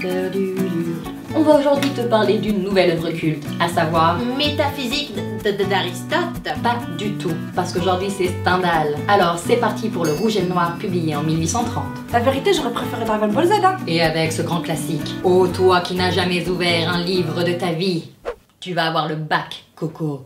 faire du dur. On va aujourd'hui te parler d'une nouvelle œuvre culte, à savoir... Métaphysique d'Aristote. Pas du tout, parce qu'aujourd'hui c'est Stendhal. Alors c'est parti pour Le Rouge et le Noir, publié en 1830. La vérité, j'aurais préféré Dragon Ball Z, hein. Et avec ce grand classique, ô toi qui n'as jamais ouvert un livre de ta vie, tu vas avoir le bac, Coco.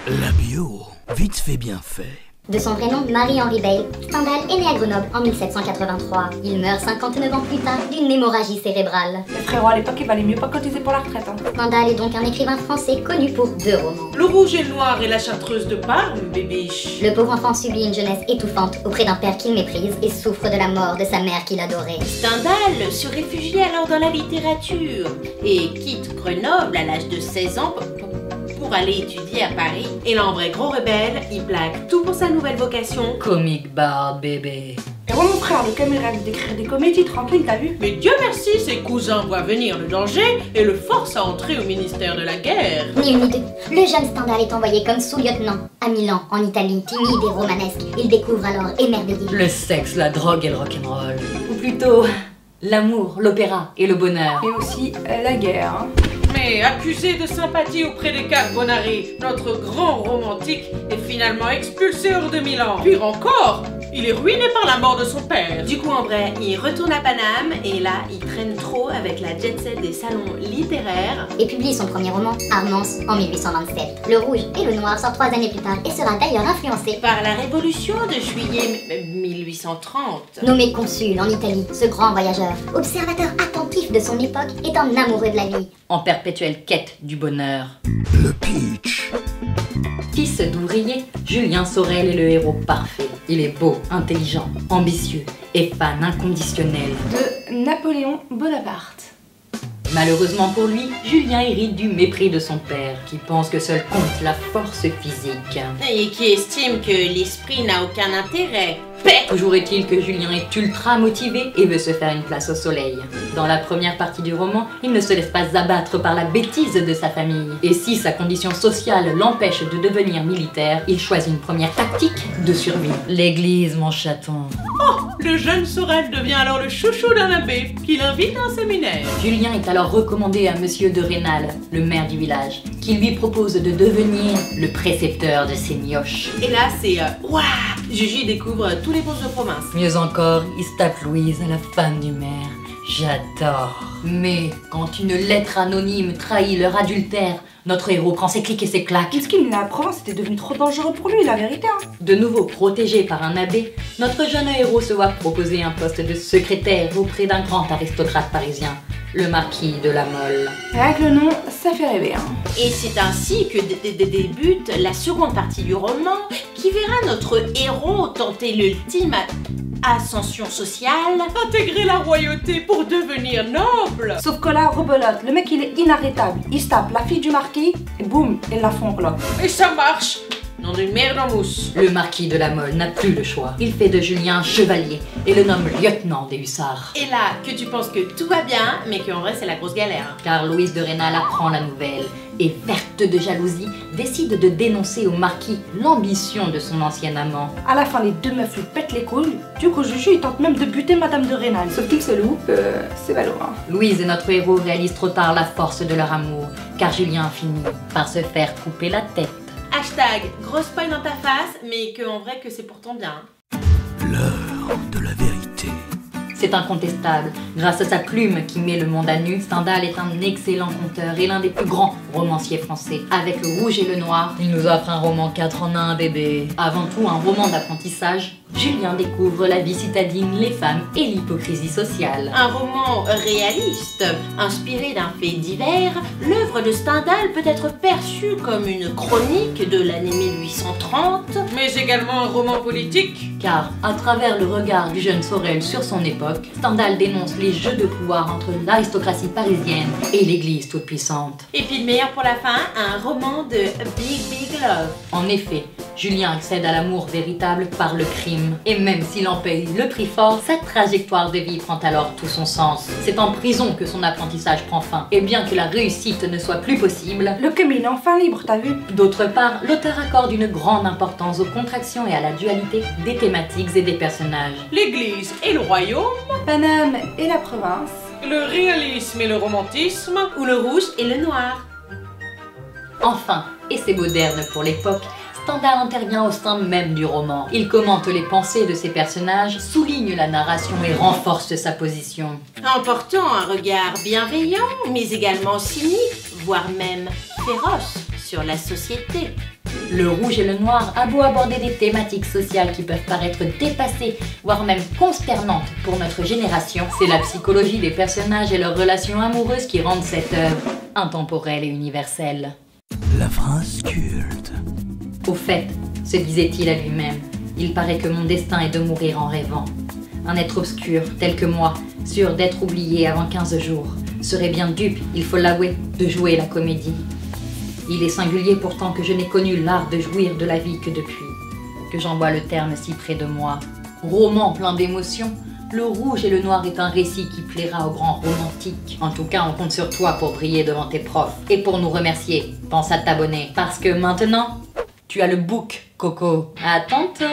La bio, vite fait bien fait. De son vrai nom, Marie-Henri Beyle, Stendhal est né à Grenoble en 1783. Il meurt 59 ans plus tard d'une hémorragie cérébrale. Les frérots à l'époque, il valait mieux pas cotiser pour la retraite, hein. Stendhal est donc un écrivain français connu pour 2 romans. Le Rouge et le Noir et la Chartreuse de Parme, bébiche. Le pauvre enfant subit une jeunesse étouffante auprès d'un père qu'il méprise et souffre de la mort de sa mère qu'il adorait. Stendhal se réfugie alors dans la littérature et quitte Grenoble à l'âge de 16 ans pour aller étudier à Paris. Et là, en vrai gros rebelle, il plaque tout pour sa nouvelle vocation. Comic bar, bébé. Et moi, mon frère, le caméra d'écrire des comédies tranquilles, t'as vu? Mais Dieu merci, ses cousins voient venir le danger et le forcent à entrer au ministère de la guerre. Ni une ni deux, le jeune Stendhal est envoyé comme sous-lieutenant à Milan, en Italie, timide et romanesque. Il découvre alors émerveillé Le sexe, la drogue et le rock'n'roll. Ou plutôt, l'amour, l'opéra et le bonheur. Et aussi la guerre, hein. Mais accusé de sympathie auprès des Carbonari, notre grand romantique est finalement expulsé hors de Milan. Pire encore, il est ruiné par la mort de son père. Du coup, en vrai, il retourne à Paname et là, il traîne trop avec la jet set des salons littéraires. et publie son premier roman, Armance, en 1827. Le Rouge et le Noir sort 3 années plus tard et sera d'ailleurs influencé Par la révolution de juillet 1830. Nommé consul en Italie, ce grand voyageur, observateur attentif de son époque, est un amoureux de la vie. En perpétuelle quête du bonheur. Le pitch. Fils d'ouvrier, Julien Sorel est le héros parfait. Il est beau, intelligent, ambitieux et fan inconditionnel. De Napoléon Bonaparte. Malheureusement pour lui, Julien hérite du mépris de son père, qui pense que seul compte la force physique. Et qui estime que l'esprit n'a aucun intérêt. Paix. Toujours est-il que Julien est ultra motivé et veut se faire une place au soleil. Dans la première partie du roman, il ne se laisse pas abattre par la bêtise de sa famille. Et si sa condition sociale l'empêche de devenir militaire, il choisit une première tactique de survie. L'église, mon chaton. Le jeune Sorel devient alors le chouchou d'un abbé qui l'invite à un séminaire. Julien est alors recommandé à Monsieur de Rênal, le maire du village, qui lui propose de devenir le précepteur de ses mioches. Et là, c'est waouh, Gigi découvre tous les bourses de province. Mieux encore, il se tape Louise, la femme du maire. J'adore. Mais quand une lettre anonyme trahit leur adultère, notre héros prend ses clics et ses claques. Qu'est-ce qu'il la Provence était devenu trop dangereux pour lui, la vérité, hein. De nouveau protégé par un abbé, notre jeune héros se voit proposer un poste de secrétaire auprès d'un grand aristocrate parisien, le marquis de la Mole. Rien que le nom, ça fait rêver, hein. Et c'est ainsi que débute la seconde partie du roman qui verra notre héros tenter l'ultime ascension sociale, intégrer la royauté pour devenir noble. Sauf que là, rebelote, le mec il est inarrêtable. Il se tape la fille du marquis et boum, il la fond là. Et ça marche. Nom d'une merde en mousse. Le marquis de la Mole n'a plus le choix. Il fait de Julien chevalier et le nomme lieutenant des hussards. Et là, que tu penses que tout va bien, mais qu'en vrai c'est la grosse galère. Car Louise de Rênal apprend la nouvelle et, verte de jalousie, décide de dénoncer au marquis l'ambition de son ancien amant. À la fin, les deux meufs lui pètent les couilles. Du coup, Juju, il tente même de buter Madame de Rênal. Sauf qu'il se loupe, c'est ballot, hein. Louise et notre héros réalisent trop tard la force de leur amour, car Julien finit par se faire couper la tête. Hashtag grosse poil dans ta face, mais que en vrai que c'est pourtant bien. L'heure de la vérité. C'est incontestable. Grâce à sa plume qui met le monde à nu, Stendhal est un excellent conteur et l'un des plus grands romanciers français. Avec Le Rouge et le Noir, il nous offre un roman 4 en 1, bébé. Avant tout, un roman d'apprentissage. Julien découvre la vie citadine, les femmes et l'hypocrisie sociale. Un roman réaliste, inspiré d'un fait divers, l'œuvre de Stendhal peut être perçue comme une chronique de l'année 1830, mais également un roman politique. Car, à travers le regard du jeune Sorel sur son époque, Stendhal dénonce les jeux de pouvoir entre l'aristocratie parisienne et l'église toute-puissante. Et puis le meilleur pour la fin, un roman de Big Love. En effet, Julien accède à l'amour véritable par le crime. Et même s'il en paye le prix fort, sa trajectoire de vie prend alors tout son sens. C'est en prison que son apprentissage prend fin. Et bien que la réussite ne soit plus possible, Le Kemine est enfin libre, t'as vu? d'autre part, l'auteur accorde une grande importance aux contractions et à la dualité des thématiques et des personnages. L'église et le royaume, Paname et la province. le réalisme et le romantisme, Ou le rouge et le noir. Enfin, et c'est moderne pour l'époque, Stendhal intervient au sein même du roman. Il commente les pensées de ses personnages, souligne la narration et renforce sa position. En portant un regard bienveillant, mais également cynique, voire même féroce sur la société. Le Rouge et le Noir a beau aborder des thématiques sociales qui peuvent paraître dépassées, voire même consternantes pour notre génération, c'est la psychologie des personnages et leurs relations amoureuses qui rendent cette œuvre intemporelle et universelle. La phrase culte. Au fait, se disait-il à lui-même, il paraît que mon destin est de mourir en rêvant. Un être obscur, tel que moi, sûr d'être oublié avant 15 jours, serait bien dupe, il faut l'avouer, de jouer la comédie. Il est singulier pourtant que je n'ai connu l'art de jouir de la vie que depuis, que j'en vois le terme si près de moi. Roman plein d'émotions, Le Rouge et le Noir est un récit qui plaira aux grands romantiques. En tout cas, on compte sur toi pour briller devant tes profs. Et pour nous remercier, pense à t'abonner, parce que maintenant, tu as le book, Coco. À tantôt!